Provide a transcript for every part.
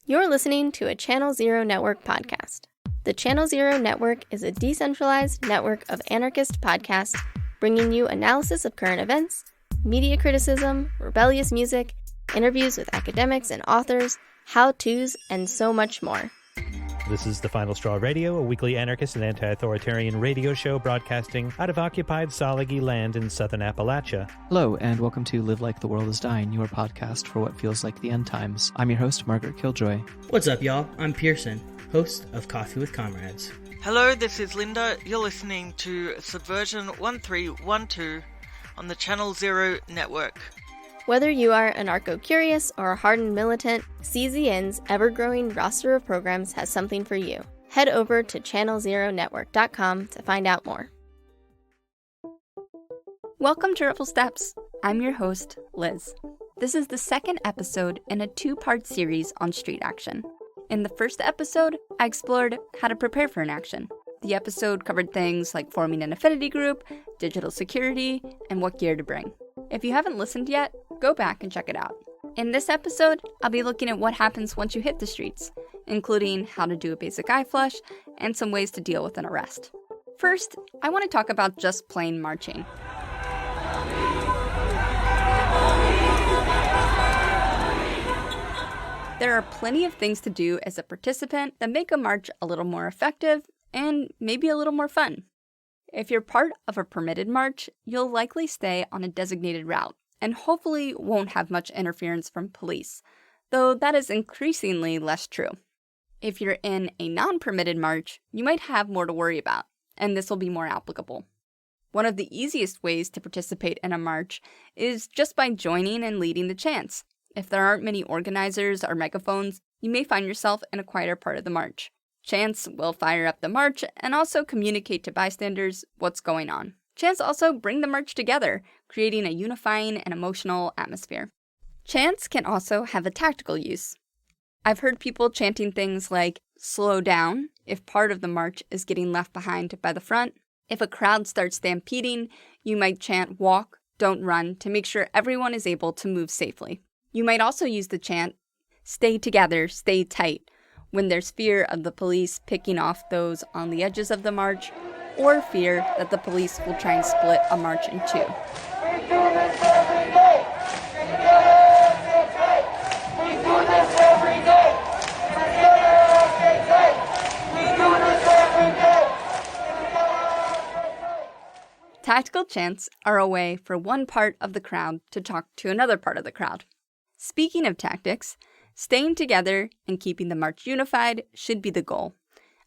You're listening to a Channel Zero Network podcast. The Channel Zero Network is a decentralized network of anarchist podcasts bringing you analysis of current events, media criticism, rebellious music, interviews with academics and authors, how-tos, and so much more. This is The Final Straw Radio, a weekly anarchist and anti-authoritarian radio show broadcasting out of occupied Salagi land in southern Appalachia. Hello, and welcome to Live Like the World is Dying, your podcast for what feels like the end times. I'm your host, Margaret Killjoy. What's up, y'all? I'm Pearson, host of Coffee with Comrades. Hello, this is Linda. You're listening to Subversion 1312 on the Channel Zero Network. Whether you are anarcho-curious or a hardened militant, CZN's ever-growing roster of programs has something for you. Head over to channelzeronetwork.com to find out more. Welcome to RebelSteps. I'm your host, Liz. This is the second episode in a two-part series on street action. In the first episode, I explored how to prepare for an action. The episode covered things like forming an affinity group, digital security, and what gear to bring. If you haven't listened yet, go back and check it out. In this episode, I'll be looking at what happens once you hit the streets, including how to do a basic eye flush and some ways to deal with an arrest. First, I want to talk about just plain marching. There are plenty of things to do as a participant that make a march a little more effective and maybe a little more fun. If you're part of a permitted march, you'll likely stay on a designated route and hopefully won't have much interference from police, though that is increasingly less true. If you're in a non-permitted march, you might have more to worry about, and this will be more applicable. One of the easiest ways to participate in a march is just by joining and leading the chants. If there aren't many organizers or megaphones, you may find yourself in a quieter part of the march. Chants will fire up the march and also communicate to bystanders what's going on. Chants also bring the march together, creating a unifying and emotional atmosphere. Chants can also have a tactical use. I've heard people chanting things like, slow down, if part of the march is getting left behind by the front. If a crowd starts stampeding, you might chant, walk, don't run, to make sure everyone is able to move safely. You might also use the chant, stay together, stay tight, when there's fear of the police picking off those on the edges of the march, or fear that the police will try and split a march in two. We do this every day. We do this every day. We do this every day. Tactical chants are a way for one part of the crowd to talk to another part of the crowd. Speaking of tactics, staying together and keeping the march unified should be the goal.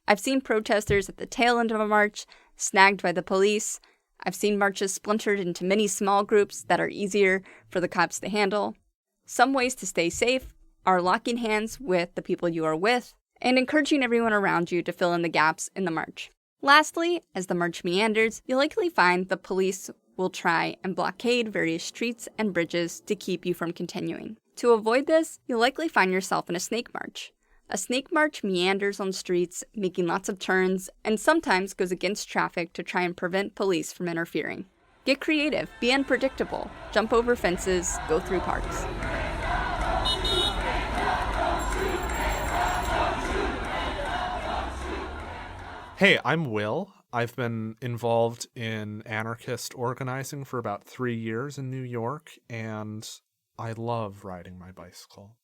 I've seen protesters at the tail end of a march snagged by the police. I've seen marches splintered into many small groups that are easier for the cops to handle. Some ways to stay safe are locking hands with the people you are with and encouraging everyone around you to fill in the gaps in the march. Lastly, as the march meanders, you'll likely find the police will try and blockade various streets and bridges to keep you from continuing. To avoid this, you'll likely find yourself in a snake march. A snake march meanders on streets, making lots of turns, and sometimes goes against traffic to try and prevent police from interfering. Get creative, be unpredictable, jump over fences, go through parks. Hey, I'm Will. I've been involved in anarchist organizing for about 3 years in New York, and I love riding my bicycle.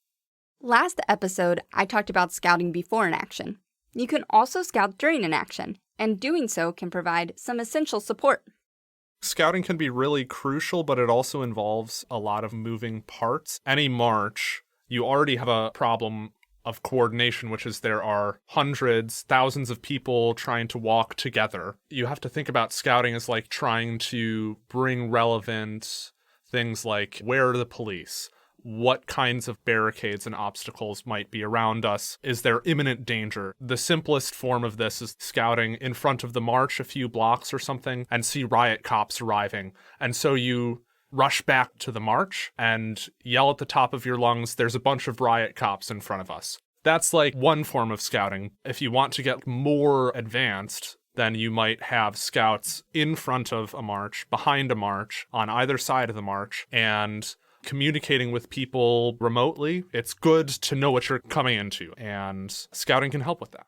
Last episode, I talked about scouting before an action. You can also scout during an action, and doing so can provide some essential support. Scouting can be really crucial, but it also involves a lot of moving parts. Any march, you already have a problem of coordination, which is there are hundreds, thousands of people trying to walk together. You have to think about scouting as like trying to bring relevant things like, where are the police? What kinds of barricades and obstacles might be around us? Is there imminent danger? The simplest form of this is scouting in front of the march a few blocks or something and see riot cops arriving. And so you rush back to the march and yell at the top of your lungs, there's a bunch of riot cops in front of us. That's like one form of scouting. If you want to get more advanced, then you might have scouts in front of a march, behind a march, on either side of the march, and communicating with people remotely, it's good to know what you're coming into, and scouting can help with that.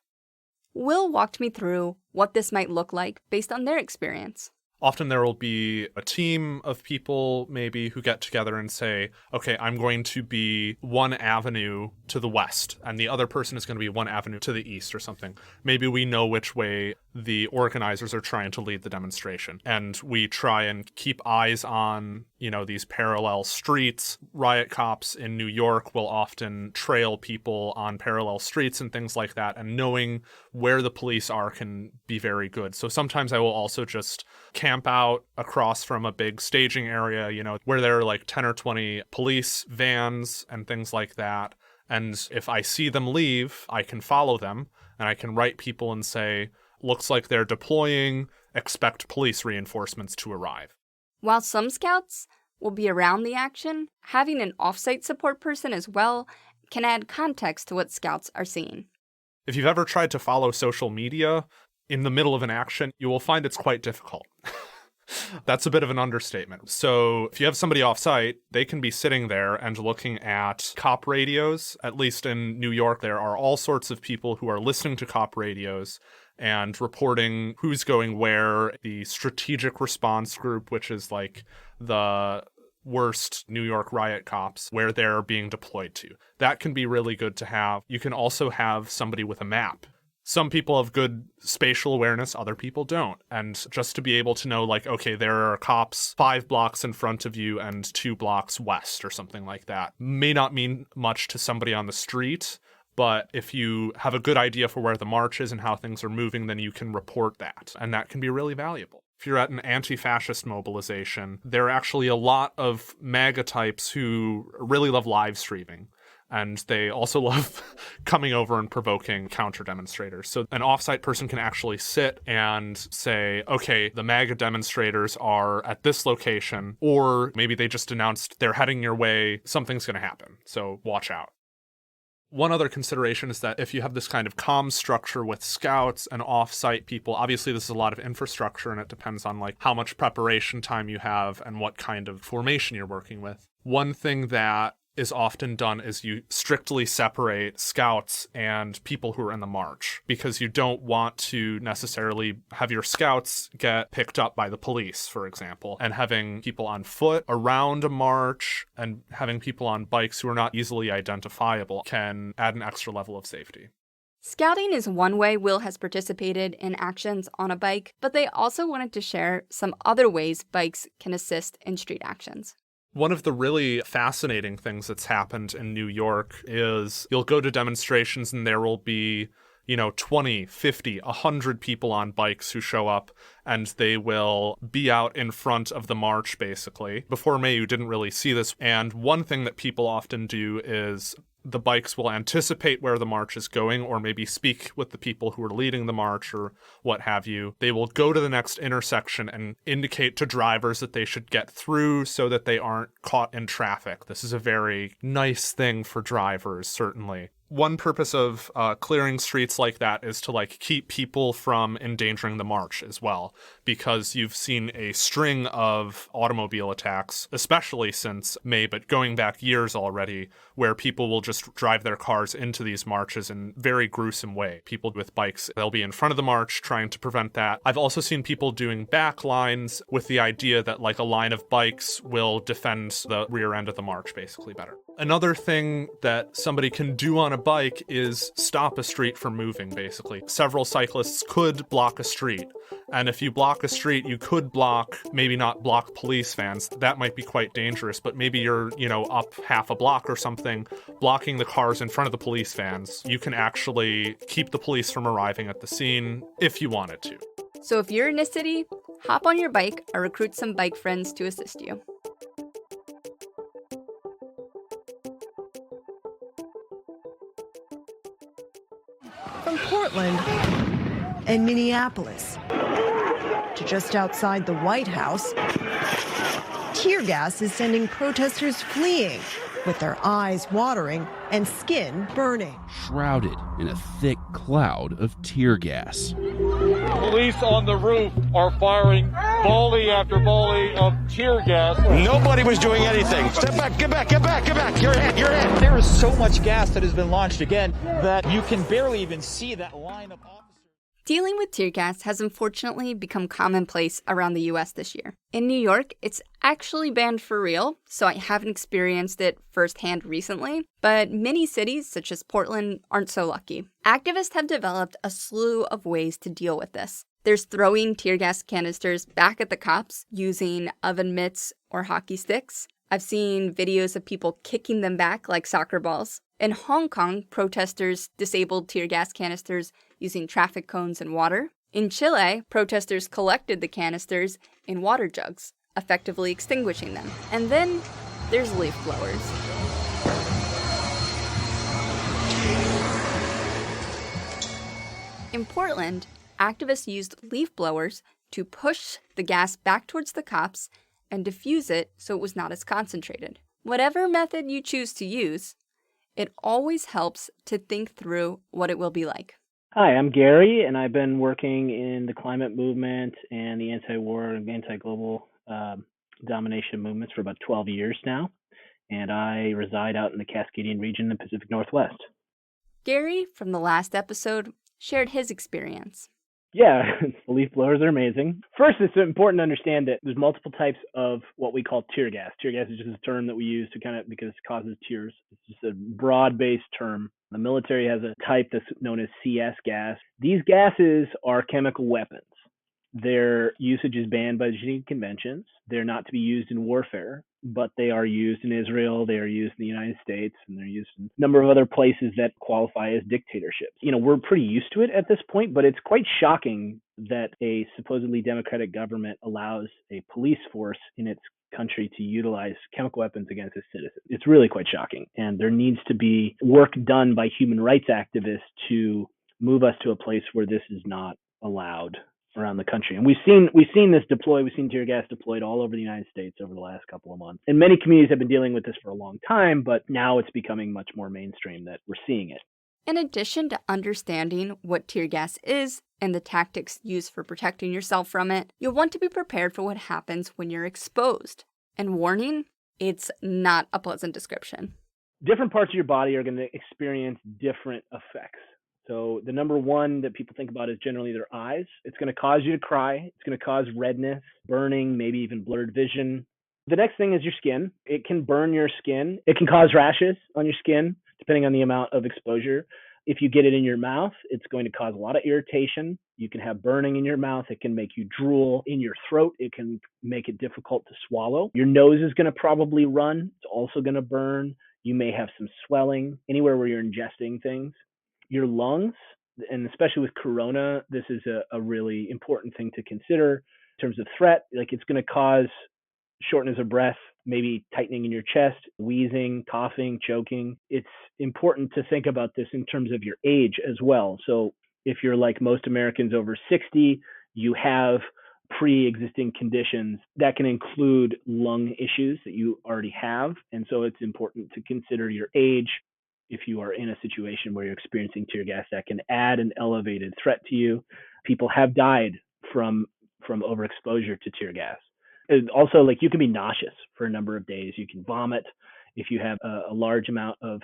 Will walked me through what this might look like based on their experience. Often there will be a team of people maybe who get together and say, okay, I'm going to be one avenue to the west, and the other person is going to be one avenue to the east or something. Maybe we know which way the organizers are trying to lead the demonstration, and we try and keep eyes on, these parallel streets. Riot cops in New York will often trail people on parallel streets and things like that, and knowing where the police are can be very good. So sometimes I will also just camp out across from a big staging area, where there are like 10 or 20 police vans and things like that. And if I see them leave, I can follow them, and I can write people and say, looks like they're deploying, expect police reinforcements to arrive. While some scouts will be around the action, having an off-site support person as well can add context to what scouts are seeing. If you've ever tried to follow social media in the middle of an action, you will find it's quite difficult. That's a bit of an understatement. So if you have somebody off-site, they can be sitting there and looking at cop radios. At least in New York, there are all sorts of people who are listening to cop radios and reporting who's going where. The strategic response group, which is like the worst New York riot cops, where they're being deployed to. That can be really good to have. You can also have somebody with a map. Some people have good spatial awareness, other people don't. And just to be able to know, like, okay, there are cops 5 blocks in front of you and 2 blocks west or something like that, may not mean much to somebody on the street. But if you have a good idea for where the march is and how things are moving, then you can report that. And that can be really valuable. If you're at an anti-fascist mobilization, there are actually a lot of MAGA types who really love live streaming. And they also love coming over and provoking counter-demonstrators. So an off-site person can actually sit and say, okay, the MAGA demonstrators are at this location, or maybe they just announced they're heading your way, something's going to happen, so watch out. One other consideration is that if you have this kind of comm structure with scouts and off-site people, obviously this is a lot of infrastructure and it depends on like how much preparation time you have and what kind of formation you're working with. One thing that is often done is you strictly separate scouts and people who are in the march, because you don't want to necessarily have your scouts get picked up by the police, for example, and having people on foot around a march and having people on bikes who are not easily identifiable can add an extra level of safety. Scouting is one way Will has participated in actions on a bike, but they also wanted to share some other ways bikes can assist in street actions. One of the really fascinating things that's happened in New York is you'll go to demonstrations and there will be, 20, 50, 100 people on bikes who show up, and they will be out in front of the march, basically. Before May, you didn't really see this. And one thing that people often do is the bikes will anticipate where the march is going, or maybe speak with the people who are leading the march or what have you. They will go to the next intersection and indicate to drivers that they should get through so that they aren't caught in traffic. This is a very nice thing for drivers, certainly. One purpose of clearing streets like that is to keep people from endangering the march as well, because you've seen a string of automobile attacks, especially since May, but going back years already, where people will just drive their cars into these marches in very gruesome way. People with bikes, they'll be in front of the march trying to prevent that. I've also seen people doing back lines with the idea that a line of bikes will defend the rear end of the march basically better. Another thing that somebody can do on a bike is stop a street from moving, basically. Several cyclists could block a street. And if you block a street, you could maybe not block police vans. That might be quite dangerous, but maybe you're, up half a block or something, blocking the cars in front of the police vans. You can actually keep the police from arriving at the scene if you wanted to. So if you're in a city, hop on your bike or recruit some bike friends to assist you. From Portland and Minneapolis to just outside the White House, tear gas is sending protesters fleeing with their eyes watering and skin burning. Shrouded in a thick cloud of tear gas. Police on the roof are firing volley after volley of tear gas. Nobody was doing anything. Step back, get back, get back, get back. You're in, you're in. There is so much gas that has been launched again that you can barely even see that line of officers. Dealing with tear gas has unfortunately become commonplace around the US this year. In New York, it's actually banned for real, so I haven't experienced it firsthand recently, but many cities, such as Portland, aren't so lucky. Activists have developed a slew of ways to deal with this. There's throwing tear gas canisters back at the cops using oven mitts or hockey sticks. I've seen videos of people kicking them back like soccer balls. In Hong Kong, protesters disabled tear gas canisters using traffic cones and water. In Chile, protesters collected the canisters in water jugs, effectively extinguishing them. And then there's leaf blowers. In Portland, activists used leaf blowers to push the gas back towards the cops and diffuse it so it was not as concentrated. Whatever method you choose to use, it always helps to think through what it will be like. Hi, I'm Gary, and I've been working in the climate movement and the anti-war and anti-global domination movements for about 12 years now, and I reside out in the Cascadian region in the Pacific Northwest. Gary, from the last episode, shared his experience. Yeah, the leaf blowers are amazing. First, it's important to understand that there's multiple types of what we call tear gas. Tear gas is just a term that we use to because it causes tears. It's just a broad-based term. The military has a type that's known as CS gas. These gases are chemical weapons. Their usage is banned by the Geneva Conventions. They're not to be used in warfare, but they are used in Israel, they are used in the United States, and they're used in a number of other places that qualify as dictatorships. We're pretty used to it at this point, but it's quite shocking that a supposedly democratic government allows a police force in its country to utilize chemical weapons against its citizens. It's really quite shocking, and there needs to be work done by human rights activists to move us to a place where this is not allowed around the country. And we've seen this deploy. We've seen tear gas deployed all over the United States over the last couple of months. And many communities have been dealing with this for a long time, but now it's becoming much more mainstream that we're seeing it. In addition to understanding what tear gas is and the tactics used for protecting yourself from it, you'll want to be prepared for what happens when you're exposed. And warning, it's not a pleasant description. Different parts of your body are going to experience different effects. So the number one that people think about is generally their eyes. It's going to cause you to cry. It's going to cause redness, burning, maybe even blurred vision. The next thing is your skin. It can burn your skin. It can cause rashes on your skin, depending on the amount of exposure. If you get it in your mouth, it's going to cause a lot of irritation. You can have burning in your mouth. It can make you drool. In your throat, it can make it difficult to swallow. Your nose is going to probably run. It's also going to burn. You may have some swelling anywhere where you're ingesting things. Your lungs, and especially with corona, this is a really important thing to consider in terms of threat. Like, it's going to cause shortness of breath, maybe tightening in your chest, wheezing, coughing, choking. It's important to think about this in terms of your age as well. So if you're like most Americans over 60, you have pre-existing conditions that can include lung issues that you already have. And so it's important to consider your age. If you are in a situation where you're experiencing tear gas, that can add an elevated threat to you. People have died from overexposure to tear gas. And also, like, you can be nauseous for a number of days. You can vomit if you have a large amount of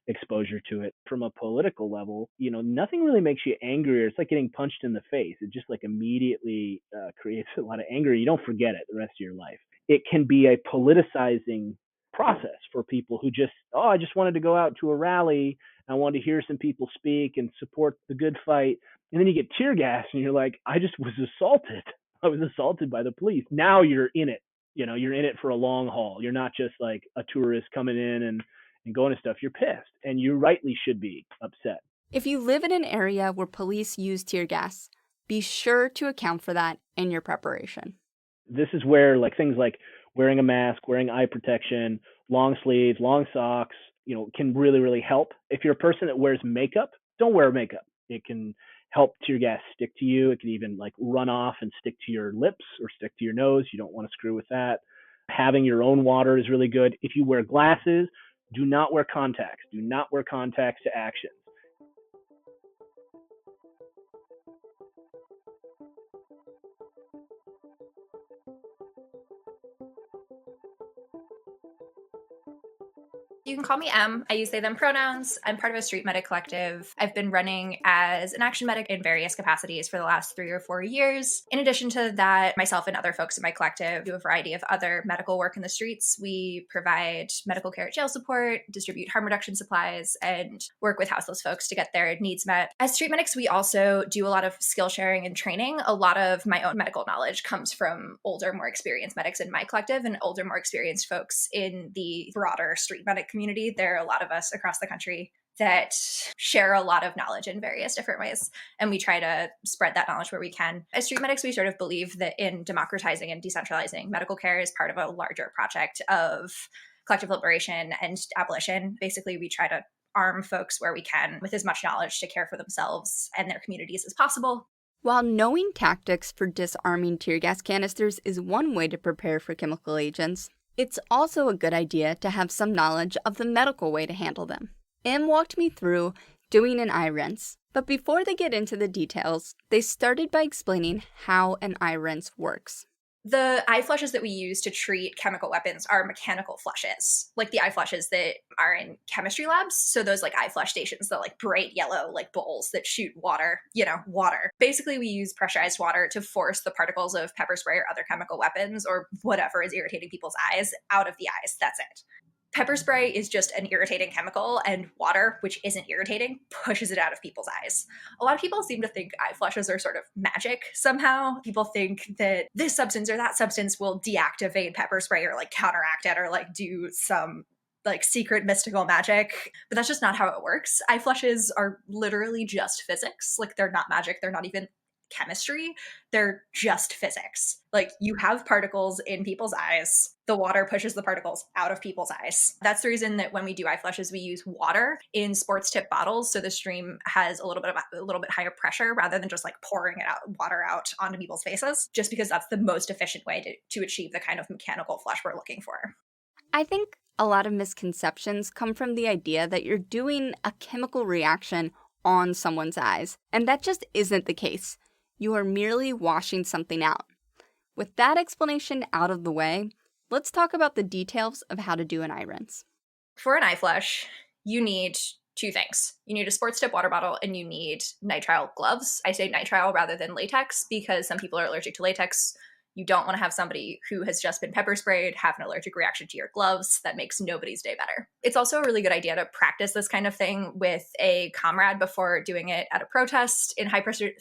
exposure to it. From a political level, nothing really makes you angrier. It's like getting punched in the face. It just like immediately creates a lot of anger. You don't forget it the rest of your life. It can be a politicizing process for people who I just wanted to go out to a rally. I wanted to hear some people speak and support the good fight. And then you get tear gas and you're like, I just was assaulted. I was assaulted by the police. Now you're in it. You're in it for a long haul. You're not just like a tourist coming in and going to stuff. You're pissed, and you rightly should be upset. If you live in an area where police use tear gas, be sure to account for that in your preparation. This is where things like wearing a mask, wearing eye protection, long sleeves, long socks, can really, really help. If you're a person that wears makeup, don't wear makeup. It can help tear gas stick to you. It can even run off and stick to your lips or stick to your nose. You don't want to screw with that. Having your own water is really good. If you wear glasses, do not wear contacts. Do not wear contacts to action. You can call me M. I use they, them pronouns. I'm part of a street medic collective. I've been running as an action medic in various capacities for the last 3 or 4 years. In addition to that, myself and other folks in my collective do a variety of other medical work in the streets. We provide medical care at jail support, distribute harm reduction supplies, and work with houseless folks to get their needs met. As street medics, we also do a lot of skill sharing and training. A lot of my own medical knowledge comes from older, more experienced medics in my collective and older, more experienced folks in the broader street medic community. There are a lot of us across the country that share a lot of knowledge in various different ways, and we try to spread that knowledge where we can. As street medics, we sort of believe that in democratizing and decentralizing medical care is part of a larger project of collective liberation and abolition. Basically, we try to arm folks where we can with as much knowledge to care for themselves and their communities as possible. While knowing tactics for disarming tear gas canisters is one way to prepare for chemical agents, it's also a good idea to have some knowledge of the medical way to handle them. Em walked me through doing an eye rinse, but before they get into the details, they started by explaining how an eye rinse works. The eye flushes that we use to treat chemical weapons are mechanical flushes, like the eye flushes that are in chemistry labs. So those like eye flush stations, the like bright yellow like bowls that shoot water, water. Basically, we use pressurized water to force the particles of pepper spray or other chemical weapons or whatever is irritating people's eyes out of the eyes. That's it. Pepper spray is just an irritating chemical, and water, which isn't irritating, pushes it out of people's eyes. A lot of people seem to think eye flushes are sort of magic somehow. People think that this substance or that substance will deactivate pepper spray or like counteract it or like do some like secret mystical magic, but that's just not how it works. Eye flushes are literally just physics. Like they're not magic. They're not even chemistry. They're just physics. Like you have particles in people's eyes. The water pushes the particles out of people's eyes. That's the reason that when we do eye flushes, we use water in sports tip bottles. So the stream has a little bit higher pressure rather than just like pouring water out onto people's faces, just because that's the most efficient way to achieve the kind of mechanical flush we're looking for. I think a lot of misconceptions come from the idea that you're doing a chemical reaction on someone's eyes, and that just isn't the case. You are merely washing something out. With that explanation out of the way, let's talk about the details of how to do an eye rinse. For an eye flush, you need 2 things. You need a sports tip water bottle and you need nitrile gloves. I say nitrile rather than latex because some people are allergic to latex. You don't want to have somebody who has just been pepper sprayed have an allergic reaction to your gloves. That makes nobody's day better. It's also a really good idea to practice this kind of thing with a comrade before doing it at a protest. In high pressure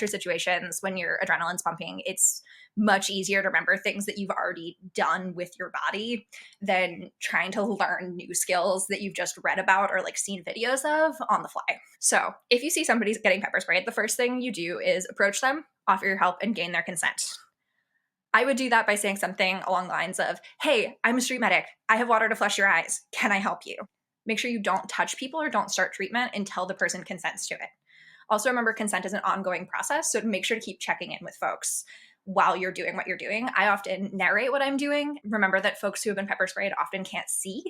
situations, when your adrenaline's pumping, it's much easier to remember things that you've already done with your body than trying to learn new skills that you've just read about or like seen videos of on the fly. So if you see somebody getting pepper sprayed, the first thing you do is approach them, offer your help, and gain their consent. I would do that by saying something along the lines of, hey, I'm a street medic. I have water to flush your eyes. Can I help you? Make sure you don't touch people or don't start treatment until the person consents to it. Also remember, consent is an ongoing process, so make sure to keep checking in with folks while you're doing what you're doing. I often narrate what I'm doing. Remember that folks who have been pepper sprayed often can't see.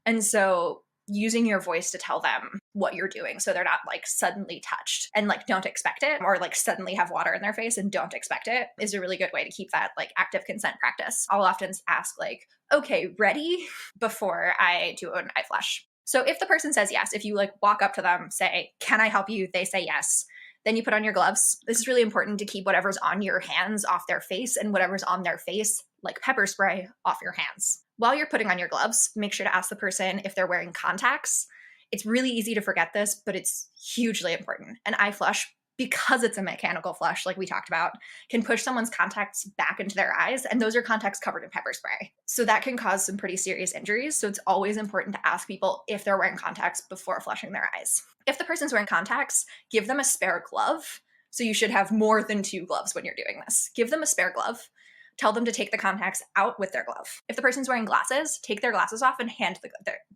And so using your voice to tell them what you're doing so they're not like suddenly touched and like don't expect it, or like suddenly have water in their face and don't expect it, is a really good way to keep that like active consent practice. I'll often ask like, okay, ready, before I do an eye flush. So if the person says yes, if you like walk up to them, say, can I help you? They say yes. Then you put on your gloves. This is really important to keep whatever's on your hands off their face and whatever's on their face, like pepper spray, off your hands. While you're putting on your gloves, make sure to ask the person if they're wearing contacts. It's really easy to forget this, but it's hugely important. An eye flush, because it's a mechanical flush, like we talked about, can push someone's contacts back into their eyes, and those are contacts covered in pepper spray. So that can cause some pretty serious injuries. So it's always important to ask people if they're wearing contacts before flushing their eyes. If the person's wearing contacts, give them a spare glove. So you should have more than 2 gloves when you're doing this. Give them a spare glove. Tell them to take the contacts out with their glove. If the person's wearing glasses, take their glasses off and hand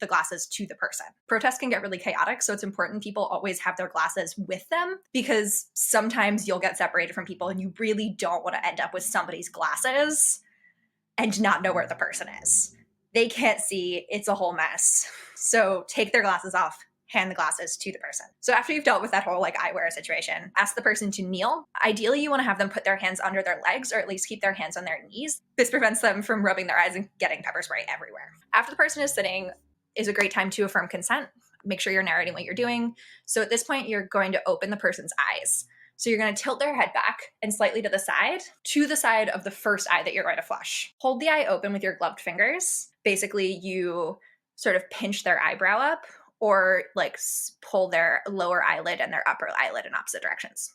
the glasses to the person. Protests can get really chaotic, so it's important people always have their glasses with them, because sometimes you'll get separated from people and you really don't want to end up with somebody's glasses and not know where the person is. They can't see. It's a whole mess. So take their glasses off, hand the glasses to the person. So after you've dealt with that whole like eyewear situation, ask the person to kneel. Ideally, you want to have them put their hands under their legs, or at least keep their hands on their knees. This prevents them from rubbing their eyes and getting pepper spray everywhere. After the person is sitting, is a great time to affirm consent. Make sure you're narrating what you're doing. So at this point, you're going to open the person's eyes. So you're going to tilt their head back and slightly to the side of the first eye that you're going to flush. Hold the eye open with your gloved fingers. Basically, you sort of pinch their eyebrow up or like pull their lower eyelid and their upper eyelid in opposite directions.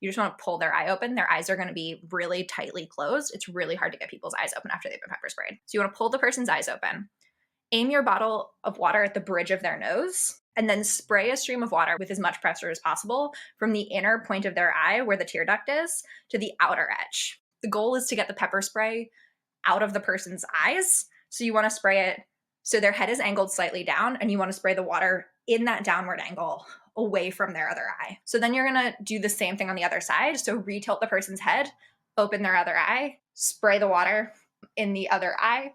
You just want to pull their eye open. Their eyes are going to be really tightly closed. It's really hard to get people's eyes open after they've been pepper sprayed. So you want to pull the person's eyes open. Aim your bottle of water at the bridge of their nose, and then spray a stream of water with as much pressure as possible from the inner point of their eye, where the tear duct is, to the outer edge. The goal is to get the pepper spray out of the person's eyes. So you want to spray it so their head is angled slightly down, and you want to spray the water in that downward angle away from their other eye. So then you're going to do the same thing on the other side. So retilt the person's head, open their other eye, spray the water in the other eye,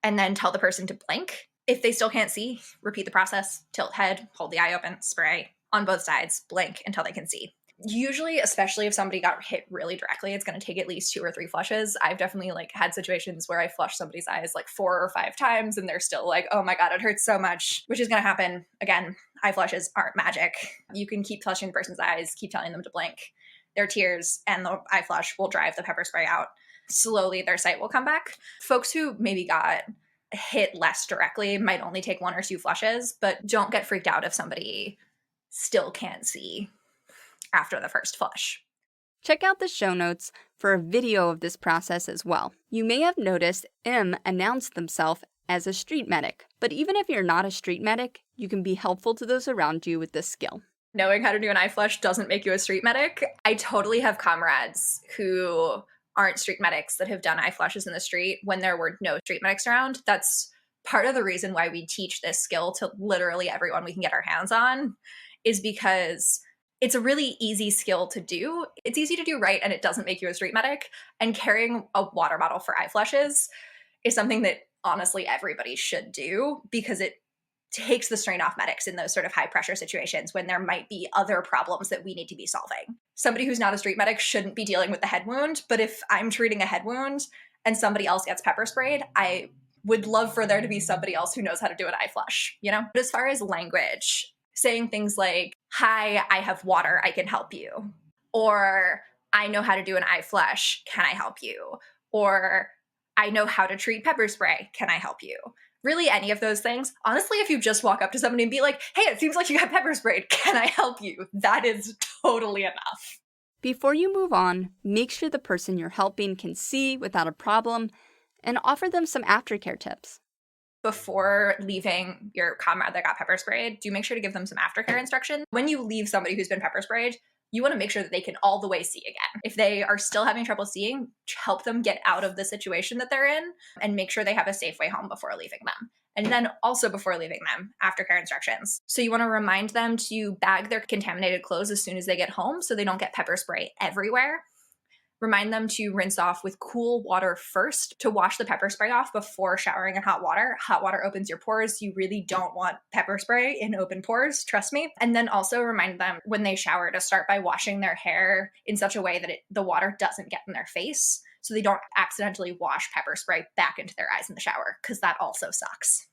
and then tell the person to blink. If they still can't see, repeat the process. Tilt head, hold the eye open, spray on both sides, blink until they can see. Usually, especially if somebody got hit really directly, it's going to take at least 2 or 3 flushes. I've definitely had situations where I flushed somebody's eyes 4 or 5 times and they're still like, oh my God, it hurts so much, which is going to happen. Again, eye flushes aren't magic. You can keep flushing the person's eyes, keep telling them to blink. Their tears and the eye flush will drive the pepper spray out. Slowly, their sight will come back. Folks who maybe got hit less directly might only take 1 or 2 flushes, but don't get freaked out if somebody still can't see after the first flush. Check out the show notes for a video of this process as well. You may have noticed M announced themselves as a street medic, but even if you're not a street medic, you can be helpful to those around you with this skill. Knowing how to do an eye flush doesn't make you a street medic. I totally have comrades who aren't street medics that have done eye flushes in the street when there were no street medics around. That's part of the reason why we teach this skill to literally everyone we can get our hands on, is because it's a really easy skill to do. It's easy to do right, and it doesn't make you a street medic. And carrying a water bottle for eye flushes is something that honestly everybody should do, because it takes the strain off medics in those sort of high pressure situations when there might be other problems that we need to be solving. Somebody who's not a street medic shouldn't be dealing with the head wound, but if I'm treating a head wound and somebody else gets pepper sprayed, I would love for there to be somebody else who knows how to do an eye flush, you know? But as far as language, saying things like, hi, I have water, I can help you. Or, I know how to do an eye flush, can I help you? Or, I know how to treat pepper spray, can I help you? Really, any of those things. Honestly, if you just walk up to somebody and be like, hey, it seems like you got pepper sprayed, can I help you? That is totally enough. Before you move on, make sure the person you're helping can see without a problem, and offer them some aftercare tips. Before leaving your comrade that got pepper sprayed, do make sure to give them some aftercare instructions. When you leave somebody who's been pepper sprayed, you want to make sure that they can all the way see again. If they are still having trouble seeing, help them get out of the situation that they're in and make sure they have a safe way home before leaving them. And then also before leaving them, aftercare instructions. So you want to remind them to bag their contaminated clothes as soon as they get home so they don't get pepper spray everywhere. Remind them to rinse off with cool water first, to wash the pepper spray off before showering in hot water. Hot water opens your pores. You really don't want pepper spray in open pores, trust me. And then also remind them when they shower to start by washing their hair in such a way that the water doesn't get in their face, so they don't accidentally wash pepper spray back into their eyes in the shower, because that also sucks.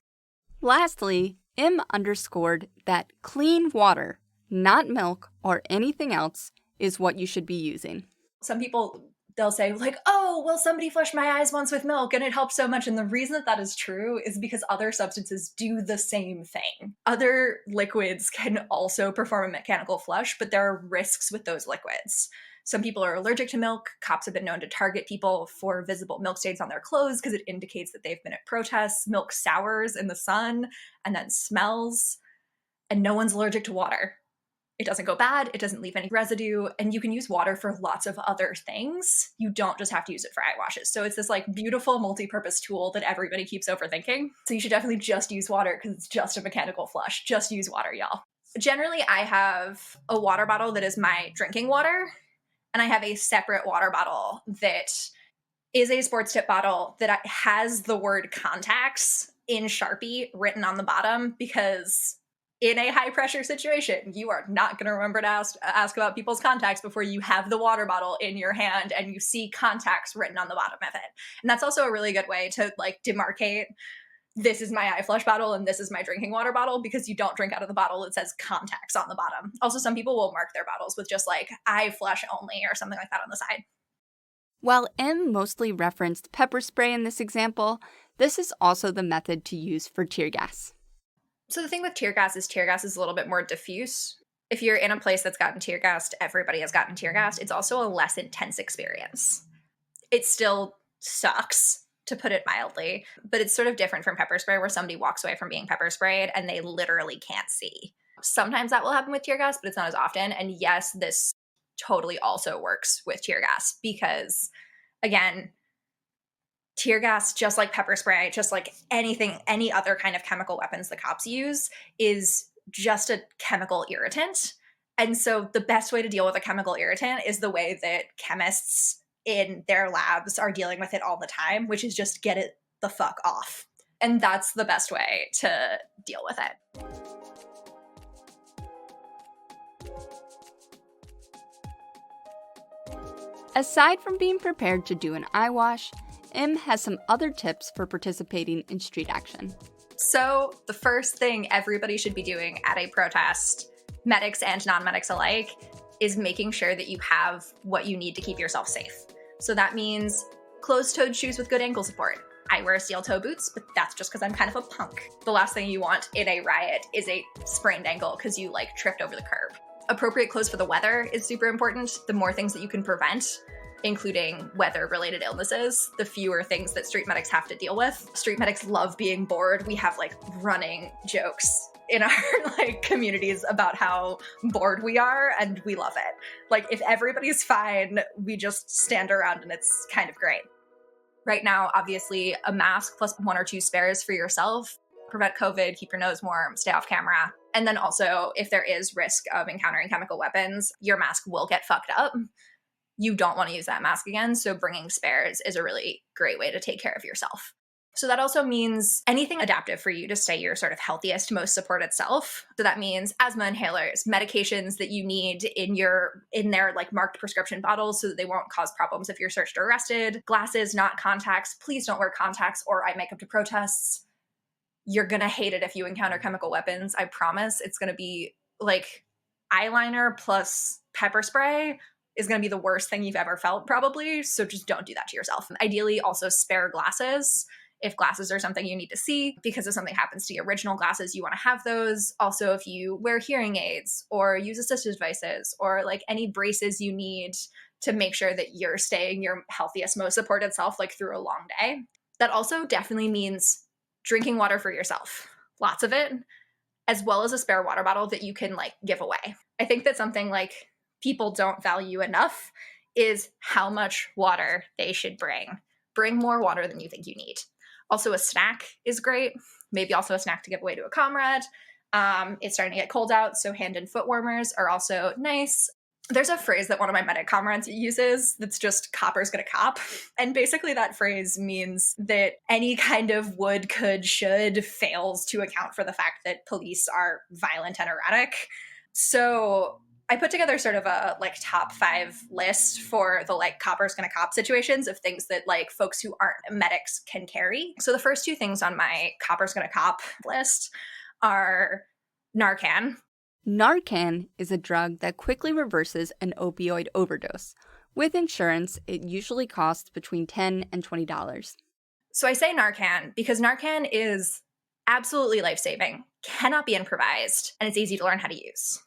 Lastly, M underscored that clean water, not milk or anything else, is what you should be using. Some people, they'll say oh, well, somebody flushed my eyes once with milk and it helped so much. And the reason that that is true is because other substances do the same thing. Other liquids can also perform a mechanical flush, but there are risks with those liquids. Some people are allergic to milk. Cops have been known to target people for visible milk stains on their clothes because it indicates that they've been at protests. Milk sours in the sun and then smells, and no one's allergic to water. It doesn't go bad, it doesn't leave any residue, and you can use water for lots of other things. You don't just have to use it for eye washes. So it's this beautiful multi-purpose tool that everybody keeps overthinking. So you should definitely just use water because it's just a mechanical flush. Just use water, y'all. Generally, I have a water bottle that is my drinking water, and I have a separate water bottle that is a sports tip bottle that has the word contacts in Sharpie written on the bottom, because in a high pressure situation, you are not going to remember to ask about people's contacts before you have the water bottle in your hand and you see contacts written on the bottom of it. And that's also a really good way to demarcate this is my eye flush bottle and this is my drinking water bottle, because you don't drink out of the bottle that says contacts on the bottom. Also, some people will mark their bottles with just like eye flush only or something like that on the side. While M mostly referenced pepper spray in this example, this is also the method to use for tear gas. So the thing with tear gas is a little bit more diffuse. If you're in a place that's gotten tear gassed, everybody has gotten tear gassed. It's also a less intense experience. It still sucks, to put it mildly, but it's sort of different from pepper spray, where somebody walks away from being pepper sprayed and they literally can't see. Sometimes that will happen with tear gas, but it's not as often. And yes, this totally also works with tear gas because, again, tear gas, just like pepper spray, just like any other kind of chemical weapons the cops use, is just a chemical irritant. And so the best way to deal with a chemical irritant is the way that chemists in their labs are dealing with it all the time, which is just get it the fuck off. And that's the best way to deal with it. Aside from being prepared to do an eye wash, M has some other tips for participating in street action. So the first thing everybody should be doing at a protest, medics and non-medics alike, is making sure that you have what you need to keep yourself safe. So that means closed-toed shoes with good ankle support. I wear steel-toe boots, but that's just because I'm kind of a punk. The last thing you want in a riot is a sprained ankle because you tripped over the curb. Appropriate clothes for the weather is super important. The more things that you can prevent, including weather-related illnesses, the fewer things that street medics have to deal with. Street medics love being bored. We have running jokes in our communities about how bored we are, and we love it. If everybody's fine, we just stand around and it's kind of great. Right now, obviously, a mask plus 1 or 2 spares for yourself. Prevent COVID, keep your nose warm, stay off camera. And then also, if there is risk of encountering chemical weapons, your mask will get fucked up. You don't want to use that mask again, so bringing spares is a really great way to take care of yourself. So that also means anything adaptive for you to stay your sort of healthiest, most supported self. So that means asthma inhalers, medications that you need in their marked prescription bottles so that they won't cause problems if you're searched or arrested. Glasses, not contacts. Please don't wear contacts or eye makeup to protests. You're going to hate it if you encounter chemical weapons. I promise. It's going to be eyeliner plus pepper spray is going to be the worst thing you've ever felt, probably. So just don't do that to yourself. Ideally, also spare glasses. If glasses are something you need to see, because if something happens to your original glasses, you want to have those. Also, if you wear hearing aids or use assistive devices or any braces you need to make sure that you're staying your healthiest, most supported self through a long day. That also definitely means drinking water for yourself. Lots of it, as well as a spare water bottle that you can give away. I think that something people don't value enough is how much water they should bring. Bring more water than you think you need. Also, a snack is great. Maybe also a snack to give away to a comrade. It's starting to get cold out, so hand and foot warmers are also nice. There's a phrase that one of my medic comrades uses that's just "copper's gonna cop." And basically that phrase means that any kind of would, could, should fails to account for the fact that police are violent and erratic. So I put together sort of a top 5 list for the copper's gonna cop situations of things that folks who aren't medics can carry. So the first 2 things on my copper's gonna cop list are Narcan. Narcan is a drug that quickly reverses an opioid overdose. With insurance, it usually costs between $10 and $20. So I say Narcan because Narcan is absolutely life-saving, cannot be improvised, and it's easy to learn how to use.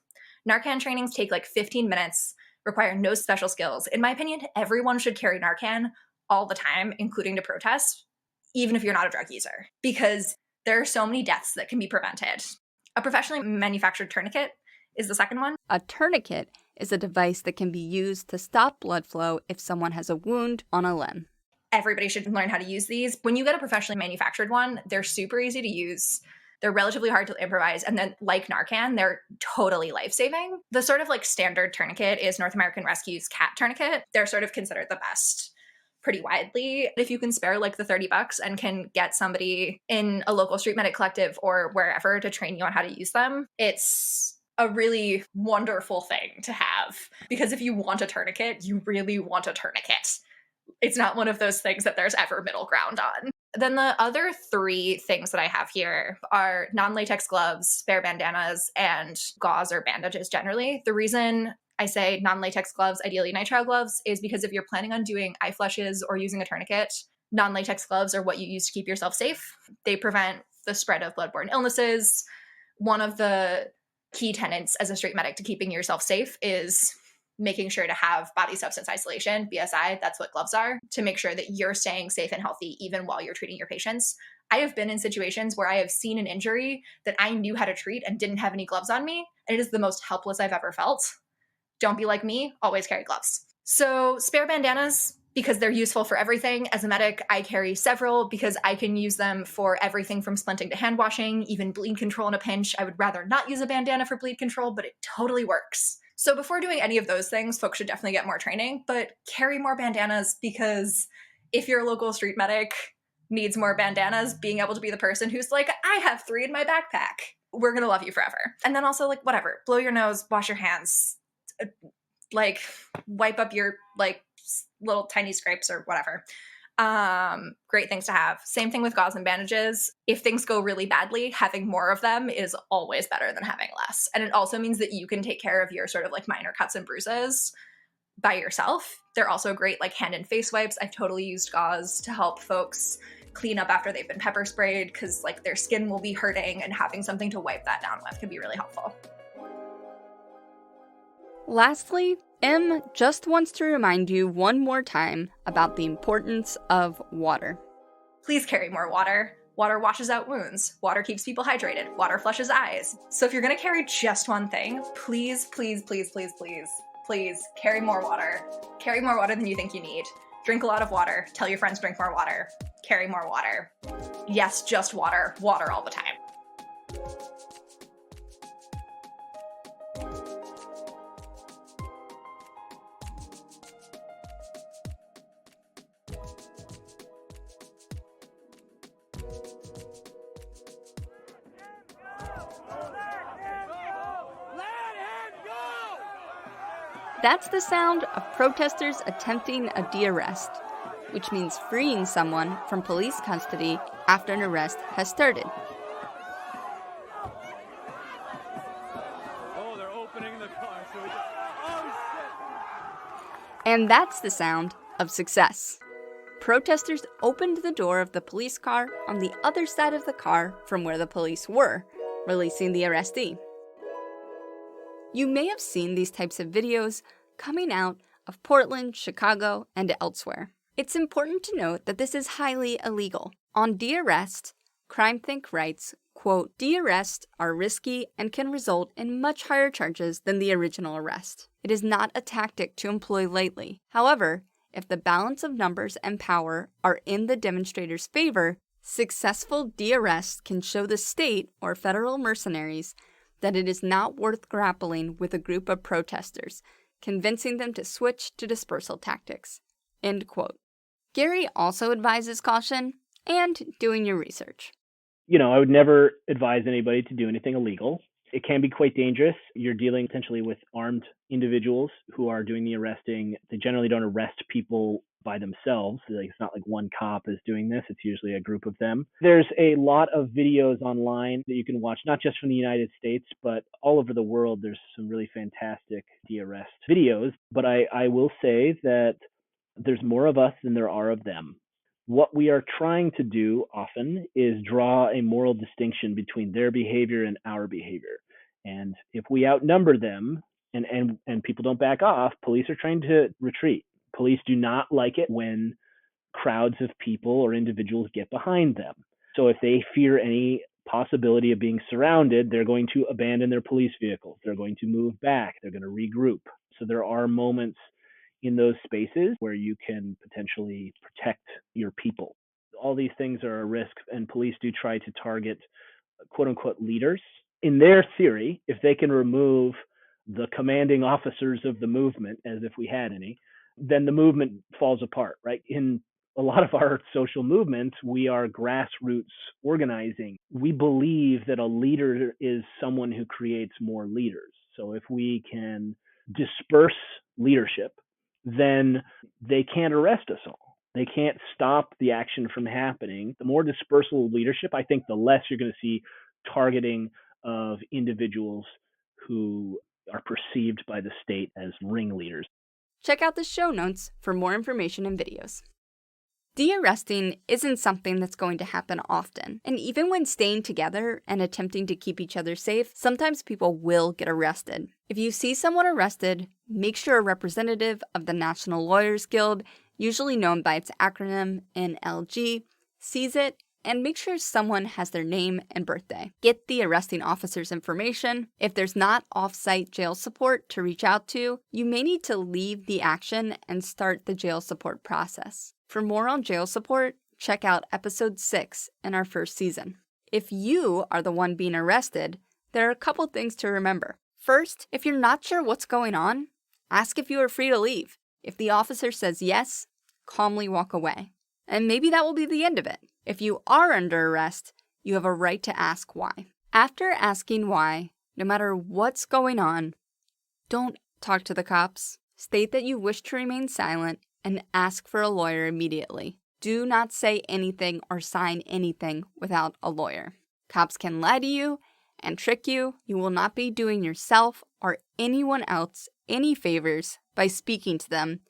Narcan trainings take 15 minutes, require no special skills. In my opinion, everyone should carry Narcan all the time, including to protest, even if you're not a drug user, because there are so many deaths that can be prevented. A professionally manufactured tourniquet is the second one. A tourniquet is a device that can be used to stop blood flow if someone has a wound on a limb. Everybody should learn how to use these. When you get a professionally manufactured one, they're super easy to use. They're relatively hard to improvise. And then like Narcan, they're totally life-saving. The sort of standard tourniquet is North American Rescue's cat tourniquet. They're sort of considered the best pretty widely. If you can spare the $30 and can get somebody in a local street medic collective or wherever to train you on how to use them, it's a really wonderful thing to have. Because if you want a tourniquet, you really want a tourniquet. It's not one of those things that there's ever middle ground on. Then the other three things that I have here are non-latex gloves, spare bandanas, and gauze or bandages generally. The reason I say non-latex gloves, ideally nitrile gloves, is because if you're planning on doing eye flushes or using a tourniquet, non-latex gloves are what you use to keep yourself safe. They prevent the spread of bloodborne illnesses. One of the key tenets as a street medic to keeping yourself safe is making sure to have body substance isolation, BSI, that's what gloves are, to make sure that you're staying safe and healthy even while you're treating your patients. I have been in situations where I have seen an injury that I knew how to treat and didn't have any gloves on me, and it is the most helpless I've ever felt. Don't be like me, always carry gloves. So spare bandanas, because they're useful for everything. As a medic, I carry several because I can use them for everything from splinting to hand washing, even bleed control in a pinch. I would rather not use a bandana for bleed control, but it totally works. So before doing any of those things, folks should definitely get more training, but carry more bandanas, because if your local street medic needs more bandanas, being able to be the person who's like, I have 3 in my backpack, we're gonna love you forever. And then also, like, whatever, blow your nose, wash your hands, like wipe up your like little tiny scrapes or whatever. Great things to have. Same thing with gauze and bandages. If things go really badly, having more of them is always better than having less. And it also means that you can take care of your sort of like minor cuts and bruises by yourself. They're also great like hand and face wipes. I've totally used gauze to help folks clean up after they've been pepper sprayed, because like their skin will be hurting, and having something to wipe that down with can be really helpful. Lastly, M just wants to remind you one more time about the importance of water. Please carry more water. Water washes out wounds. Water keeps people hydrated. Water flushes eyes. So if you're going to carry just one thing, please, please, please, please, please, please carry more water. Carry more water than you think you need. Drink a lot of water. Tell your friends drink more water. Carry more water. Yes, just water. Water all the time. That's the sound of protesters attempting a de-arrest, which means freeing someone from police custody after an arrest has started. Oh, they're opening the car. Oh, shit. And that's the sound of success. Protesters opened the door of the police car on the other side of the car from where the police were, releasing the arrestee. You may have seen these types of videos coming out of Portland, Chicago, and elsewhere. It's important to note that this is highly illegal. On de-arrest, CrimethInc writes, quote, "De-arrests are risky and can result in much higher charges than the original arrest. It is not a tactic to employ lightly. However, if the balance of numbers and power are in the demonstrators' favor, successful de-arrests can show the state or federal mercenaries that it is not worth grappling with a group of protesters, convincing them to switch to dispersal tactics." End quote. Gary also advises caution and doing your research. I would never advise anybody to do anything illegal. It can be quite dangerous. You're dealing potentially with armed individuals who are doing the arresting. They generally don't arrest people by themselves. It's not like one cop is doing this. It's usually a group of them. There's a lot of videos online that you can watch, not just from the United States, but all over the world. There's some really fantastic de-arrest videos. But I will say that there's more of us than there are of them. What we are trying to do often is draw a moral distinction between their behavior and our behavior. And if we outnumber them and people don't back off, police are trying to retreat. Police do not like it when crowds of people or individuals get behind them. So if they fear any possibility of being surrounded, they're going to abandon their police vehicles. They're going to move back. They're going to regroup. So there are moments in those spaces where you can potentially protect your people. All these things are a risk, and police do try to target quote unquote leaders. In their theory, if they can remove the commanding officers of the movement, as if we had any, then the movement falls apart, right? In a lot of our social movements, we are grassroots organizing. We believe that a leader is someone who creates more leaders. So if we can disperse leadership, then they can't arrest us all. They can't stop the action from happening. The more dispersal of leadership, I think the less you're going to see targeting of individuals who are perceived by the state as ringleaders. Check out the show notes for more information and videos. De-arresting isn't something that's going to happen often, and even when staying together and attempting to keep each other safe, sometimes people will get arrested. If you see someone arrested, make sure a representative of the National Lawyers Guild, usually known by its acronym NLG, sees it, and make sure someone has their name and birthday. Get the arresting officer's information. If there's not off-site jail support to reach out to, you may need to leave the action and start the jail support process. For more on jail support, check out episode 6 in our first season. If you are the one being arrested, there are a couple things to remember. First, if you're not sure what's going on, ask if you are free to leave. If the officer says yes, calmly walk away. And maybe that will be the end of it. If you are under arrest, you have a right to ask why. After asking why, no matter what's going on, don't talk to the cops. State that you wish to remain silent and ask for a lawyer immediately. Do not say anything or sign anything without a lawyer. Cops can lie to you and trick you. You will not be doing yourself or anyone else any favors by speaking to them,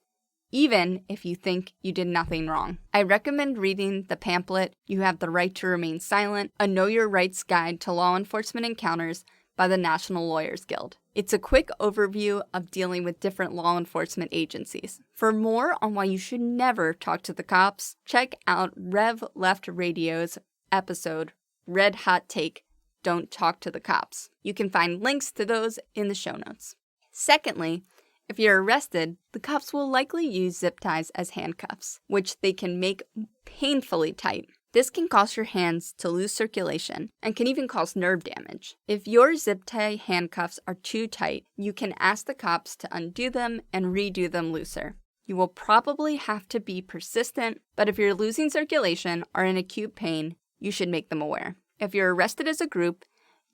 even if you think you did nothing wrong. I recommend reading the pamphlet, You Have the Right to Remain Silent, a Know Your Rights Guide to Law Enforcement Encounters by the National Lawyers Guild. It's a quick overview of dealing with different law enforcement agencies. For more on why you should never talk to the cops, check out Rev Left Radio's episode, Red Hot Take, Don't Talk to the Cops. You can find links to those in the show notes. Secondly, if you're arrested, the cops will likely use zip ties as handcuffs, which they can make painfully tight. This can cause your hands to lose circulation and can even cause nerve damage. If your zip tie handcuffs are too tight, you can ask the cops to undo them and redo them looser. You will probably have to be persistent, but if you're losing circulation or in acute pain, you should make them aware. If you're arrested as a group,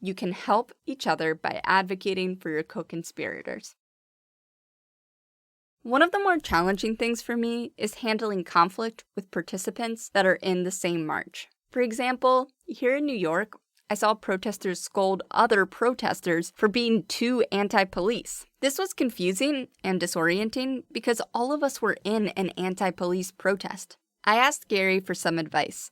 you can help each other by advocating for your co-conspirators. One of the more challenging things for me is handling conflict with participants that are in the same march. For example, here in New York, I saw protesters scold other protesters for being too anti-police. This was confusing and disorienting because all of us were in an anti-police protest. I asked Gary for some advice.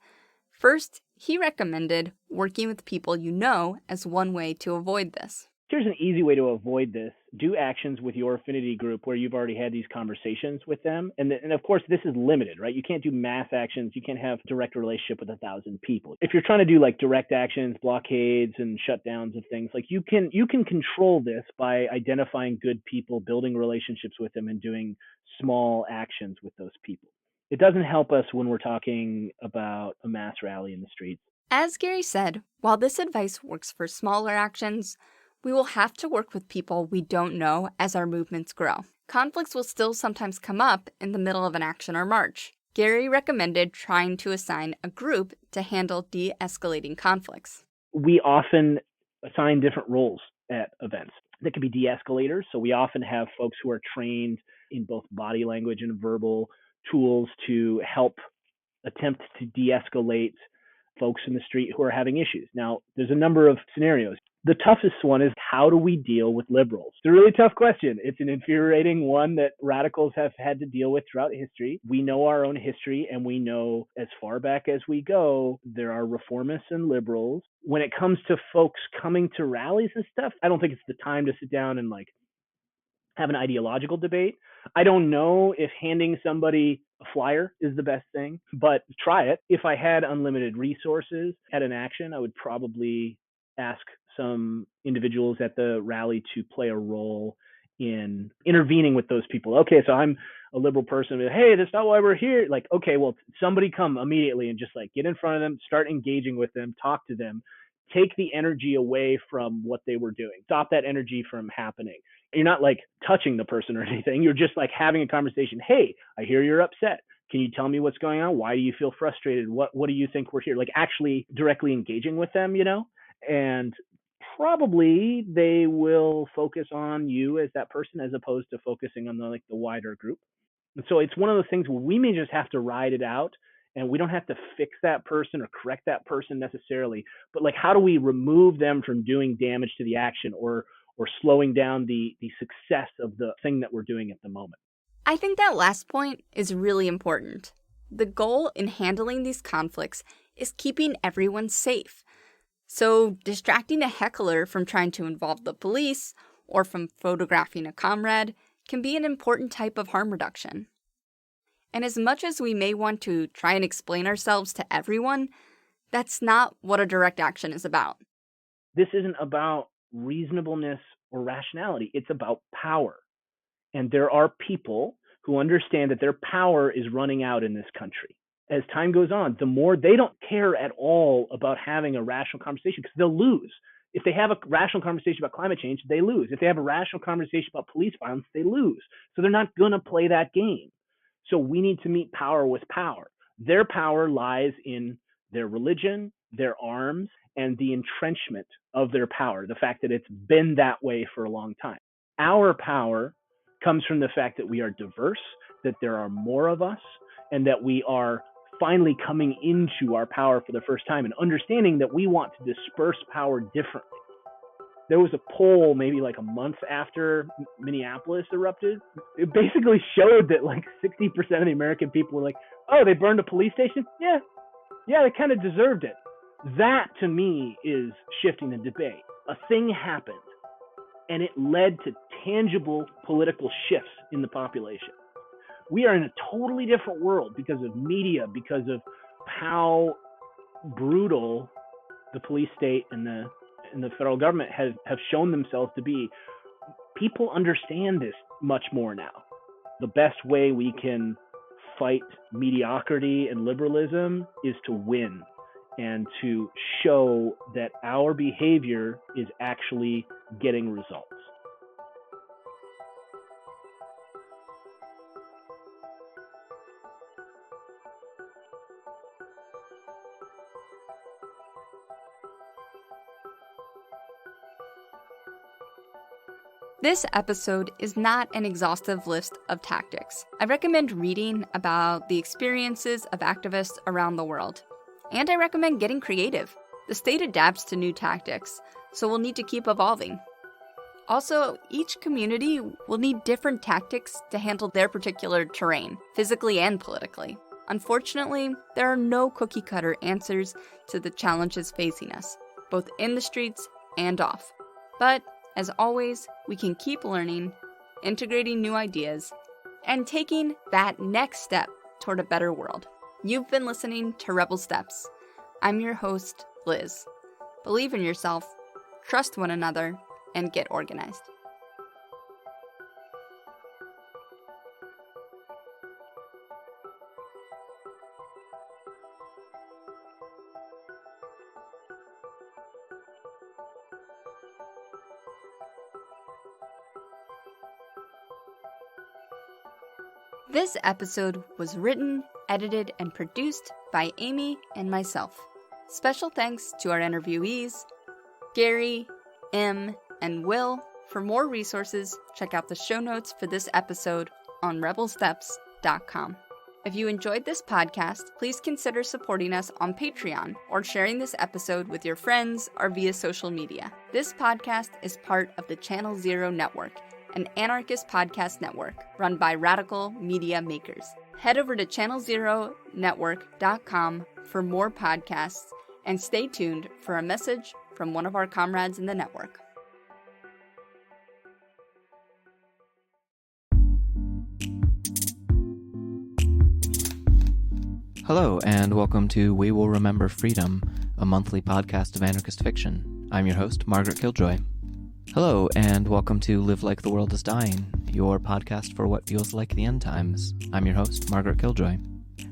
First, he recommended working with people you know as one way to avoid this. Here's an easy way to avoid this. Do actions with your affinity group where you've already had these conversations with them. And of course, this is limited, right? You can't do mass actions. You can't have direct relationship with 1,000 people. If you're trying to do like direct actions, blockades and shutdowns of things, like you can control this by identifying good people, building relationships with them, and doing small actions with those people. It doesn't help us when we're talking about a mass rally in the streets. As Gary said, while this advice works for smaller actions, we will have to work with people we don't know as our movements grow. Conflicts will still sometimes come up in the middle of an action or march. Gary recommended trying to assign a group to handle de-escalating conflicts. We often assign different roles at events. That could be de-escalators. So we often have folks who are trained in both body language and verbal tools to help attempt to de-escalate folks in the street who are having issues. Now, there's a number of scenarios. The toughest one is, how do we deal with liberals? It's a really tough question. It's an infuriating one that radicals have had to deal with throughout history. We know our own history, and we know as far back as we go, there are reformists and liberals. When it comes to folks coming to rallies and stuff, I don't think it's the time to sit down and like have an ideological debate. I don't know if handing somebody a flyer is the best thing, but try it. If I had unlimited resources at an action, I would probably ask some individuals at the rally to play a role in intervening with those people. Okay, so I'm a liberal person. Hey, that's not why we're here. Like, okay, well, somebody come immediately and just like get in front of them, start engaging with them, talk to them, take the energy away from what they were doing. Stop that energy from happening. You're not like touching the person or anything. You're just like having a conversation. Hey, I hear you're upset. Can you tell me what's going on? Why do you feel frustrated? What do you think we're here? Like actually directly engaging with them, you know? And probably they will focus on you as that person as opposed to focusing on the wider group. And so it's one of those things where we may just have to ride it out, and we don't have to fix that person or correct that person necessarily, but like, how do we remove them from doing damage to the action or slowing down the success of the thing that we're doing at the moment? I think that last point is really important. The goal in handling these conflicts is keeping everyone safe. So distracting a heckler from trying to involve the police or from photographing a comrade can be an important type of harm reduction. And as much as we may want to try and explain ourselves to everyone, that's not what a direct action is about. This isn't about reasonableness or rationality. It's about power. And there are people who understand that their power is running out in this country. As time goes on, the more they don't care at all about having a rational conversation, because they'll lose. If they have a rational conversation about climate change, they lose. If they have a rational conversation about police violence, they lose. So they're not going to play that game. So we need to meet power with power. Their power lies in their religion, their arms, and the entrenchment of their power, the fact that it's been that way for a long time. Our power comes from the fact that we are diverse, that there are more of us, and that we are finally coming into our power for the first time and understanding that we want to disperse power differently. There was a poll maybe like a month after Minneapolis erupted. It basically showed that like 60% of the American people were like, oh, they burned a police station? Yeah, they kind of deserved it. That to me is shifting the debate. A thing happened and it led to tangible political shifts in the population. We are in a totally different world because of media, because of how brutal the police state and the federal government have shown themselves to be. People understand this much more now. The best way we can fight mediocrity and liberalism is to win and to show that our behavior is actually getting results. This episode is not an exhaustive list of tactics. I recommend reading about the experiences of activists around the world. And I recommend getting creative. The state adapts to new tactics, so we'll need to keep evolving. Also, each community will need different tactics to handle their particular terrain, physically and politically. Unfortunately, there are no cookie-cutter answers to the challenges facing us, both in the streets and off. But as always, we can keep learning, integrating new ideas, and taking that next step toward a better world. You've been listening to Rebel Steps. I'm your host, Liz. Believe in yourself, trust one another, and get organized. This episode was written, edited, and produced by Amy and myself. Special thanks to our interviewees, Gary, M, and Will. For more resources, check out the show notes for this episode on RebelSteps.com. If you enjoyed this podcast, please consider supporting us on Patreon or sharing this episode with your friends or via social media. This podcast is part of the Channel Zero Network, an anarchist podcast network run by radical media makers. Head over to channelzeronetwork.com for more podcasts and stay tuned for a message from one of our comrades in the network. Hello, and welcome to We Will Remember Freedom, a monthly podcast of anarchist fiction. I'm your host, Margaret Killjoy. Hello, and welcome to Live Like the World is Dying, your podcast for what feels like the end times. I'm your host, Margaret Killjoy.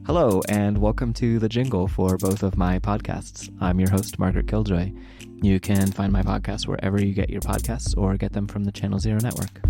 Hello, and welcome to the jingle for both of my podcasts. I'm your host, Margaret Killjoy. You can find my podcasts wherever you get your podcasts or get them from the Channel Zero Network.